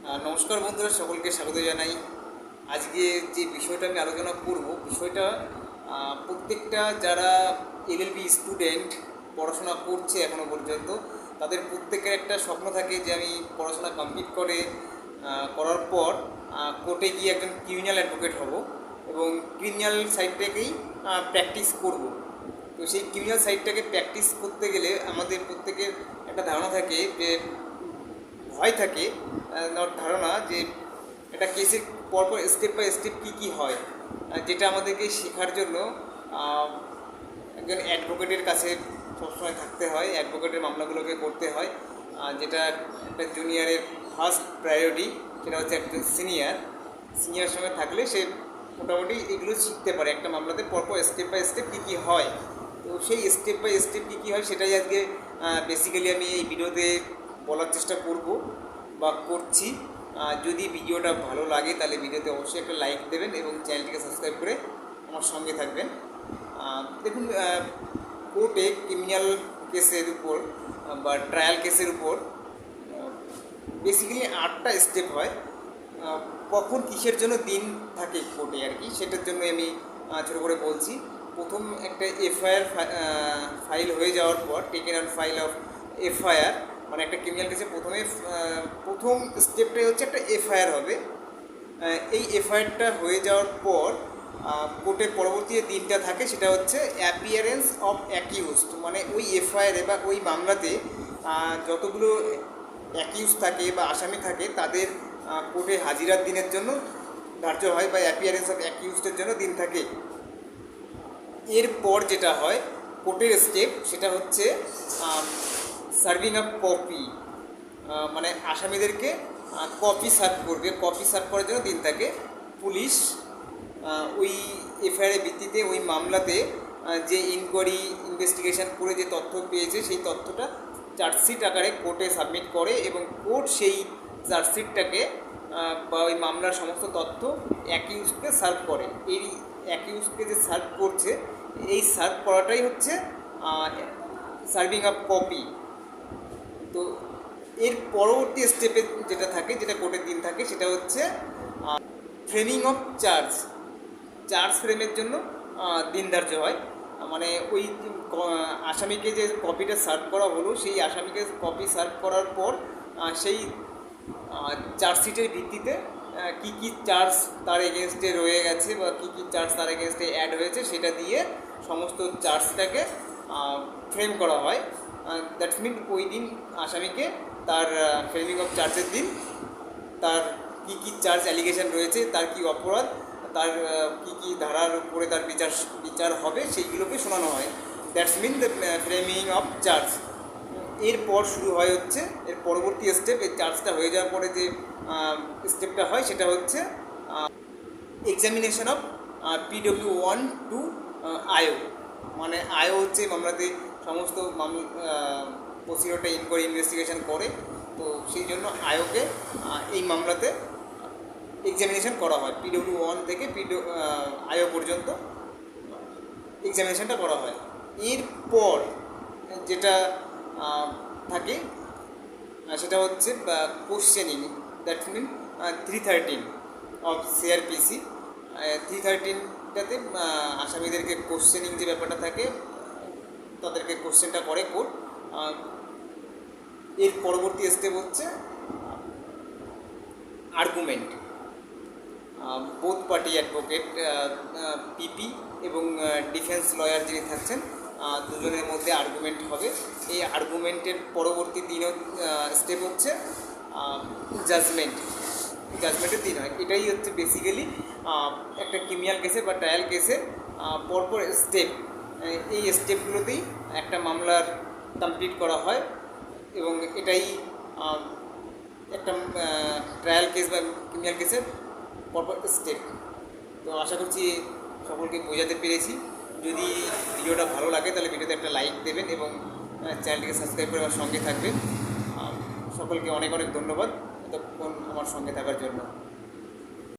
নমস্কার বন্ধুরা, সকলকে স্বাগত জানাই। আজকে যে বিষয়টা আমি আলোচনা করব, বিষয়টা প্রত্যেকটা যারা এলএলবি স্টুডেন্ট পড়াশোনা করছে এখনও পর্যন্ত, তাদের প্রত্যেকের একটা স্বপ্ন থাকে যে আমি পড়াশোনা কমপ্লিট করার পর কোর্টে গিয়ে একজন ক্রিমিনাল অ্যাডভোকেট হব এবং ক্রিমিনাল সাইডটাকেই প্র্যাকটিস করব। তো সেই ক্রিমিনাল সাইডটাকে প্র্যাকটিস করতে গেলে আমাদের প্রত্যেকের একটা ধারণা থাকে, যে ভয় থাকে, ধারণা যে একটা কেসের পরপর স্টেপ বাই স্টেপ কী কী হয়, যেটা আমাদেরকে শেখার জন্য একজন অ্যাডভোকেটের কাছে সবসময় থাকতে হয়, অ্যাডভোকেটের মামলাগুলোকে করতে হয়। যেটা একটা জুনিয়রের ফার্স্ট প্রায়োরিটি, সেটা হচ্ছে একজন সিনিয়র সঙ্গে থাকলে সে মোটামুটি এগুলো শিখতে পারে একটা মামলাতে পরপর স্টেপ বাই স্টেপ কী কী হয়। তো সেই স্টেপ বাই স্টেপ কী কী হয় সেটাই আজকে বেসিক্যালি আমি এই ভিডিওতে বলার চেষ্টা করব বা করছি। যদি ভিডিওটা ভালো লাগে তাহলে ভিডিওতে অবশ্যই একটা লাইক দেবেন এবং চ্যানেলটিকে সাবস্ক্রাইব করে আমার সঙ্গে থাকবেন। দেখুন, কোর্টে ক্রিমিনাল কেসের উপর বা ট্রায়াল কেসের উপর বেসিক্যালি 8টা স্টেপ হয়। কখন কিসের জন্য দিন থাকে কোর্টে আর কি, সেটার জন্য আমি ছোটো করে বলছি। প্রথম একটা এফআইআর ফাইল হয়ে যাওয়ার পর, taken on file of FIR, মানে একটা ক্রিমিনাল কেসে প্রথম স্টেপটাই হচ্ছে একটা এফআইআর হবে। এই এফআইআরটা হয়ে যাওয়ার পর কোর্টের পরবর্তী যে দিনটা থাকে সেটা হচ্ছে অ্যাপিয়ারেন্স অফ অ্যাকিউজড, মানে ওই এফআইআরে বা ওই মামলাতে যতগুলো অ্যাকিউজ থাকে বা আসামি থাকে তাদের কোর্টে হাজিরার দিনের জন্য ধার্য হয়, বা অ্যাপিয়ারেন্স অফ অ্যাকিউজডের জন্য দিন থাকে। এরপর যেটা হয় কোর্টের স্টেপ, সেটা হচ্ছে সার্ভিং আপ কপি, মানে আসামিদেরকে কপি সার্ভ করবে। কপি সার্ভ করার জন্য দিন থাকে। পুলিশ ওই এফআইআরের ভিত্তিতে ওই মামলাতে যে ইনকোয়ারি ইনভেস্টিগেশন করে যে তথ্য পেয়েছে সেই তথ্যটা চার্জশিট আকারে কোর্টে সাবমিট করে এবং কোর্ট সেই চার্জশিটটাকে বা ওই মামলার সমস্ত তথ্য অ্যাকিউজকে সার্ভ করে। এই অ্যাকিউজকে যে সার্ভ করছে, এই সার্ভ করাটাই হচ্ছে সার্ভিং আপ কপি। তো এর পরবর্তী স্টেপে যেটা থাকে, যেটা কোর্টের দিন থাকে, সেটা হচ্ছে ফ্রেমিং অফ চার্জ ফ্রেমের জন্য দিন ধার্য হয়। মানে ওই আসামিকে যে কপিটা সার্ভ করা হলো, সেই আসামিকে কপি সার্ভ করার পর সেই চার্জশিটের ভিত্তিতে কী কী চার্জ তার এগেনস্টে রয়ে গেছে বা কী কী চার্জ তার এগেনস্টে অ্যাড হয়েছে সেটা দিয়ে সমস্ত চার্জটাকে ফ্রেম করা হয়। দ্যাটস মিন ওই দিন আসামিকে তার ফ্রেমিং অফ চার্জের দিন তার কী কী চার্জ অ্যালিগেশন রয়েছে, তার কী অপরাধ, তার কী কী ধারার উপরে তার বিচার হবে, সেইগুলোকে শোনানো হয়। That's mean the framing of charge. এরপর শুরু হয় হচ্ছে এর পরবর্তী স্টেপ। এই চার্জটা হয়ে যাওয়ার পরে যে স্টেপটা হয় সেটা হচ্ছে এক্সামিনেশন অফ PW1 টু আইও, মানে আইও হচ্ছে মামলাতে সমস্ত প্রসিডিওরটা ইনকোয়ারি ইনভেস্টিগেশন করে। তো সেই জন্য আয়োকে এই মামলাতে এক্সামিনেশন করা হয়। PW1 থেকে আইও পর্যন্ত এক্সামিনেশনটা করা হয়। এরপর যেটা থাকে সেটা হচ্ছে questioning. That mean 313 of CRPC। 313টাতে আসামিদেরকে কোশ্চেনিং যে ব্যাপারটা থাকে, তাদেরকে কোশ্চেনটা করে কোর্ট। এর পরবর্তী স্টেপ হচ্ছে আর্গুমেন্ট। বোথ পার্টি অ্যাডভোকেট, পিপি এবং ডিফেন্স লয়ার যিনি থাকছেন, দুজনের মধ্যে আর্গুমেন্ট হবে। এই আর্গুমেন্টের পরবর্তী স্টেপ হচ্ছে জাজমেন্টের দিন হয়। এটাই হচ্ছে বেসিক্যালি একটা ক্রিমিনাল কেসে বা ট্রায়াল কেসে পরপর স্টেপ। এই স্টেপগুলোতেই একটা মামলার কমপ্লিট করা হয় এবং এটাই একটা ট্রায়াল কেস বা ক্রিমিনাল কেসের পরপর স্টেপ। তো আশা করছি সকলকে বোঝাতে পেরেছি। যদি ভিডিওটা ভালো লাগে তাহলে ভিডিওতে একটা লাইক দেবেন এবং চ্যানেলটিকে সাবস্ক্রাইব করে আমার সঙ্গে থাকবেন। সকলকে অনেক অনেক ধন্যবাদ এতক্ষণ আমার সঙ্গে থাকার জন্য।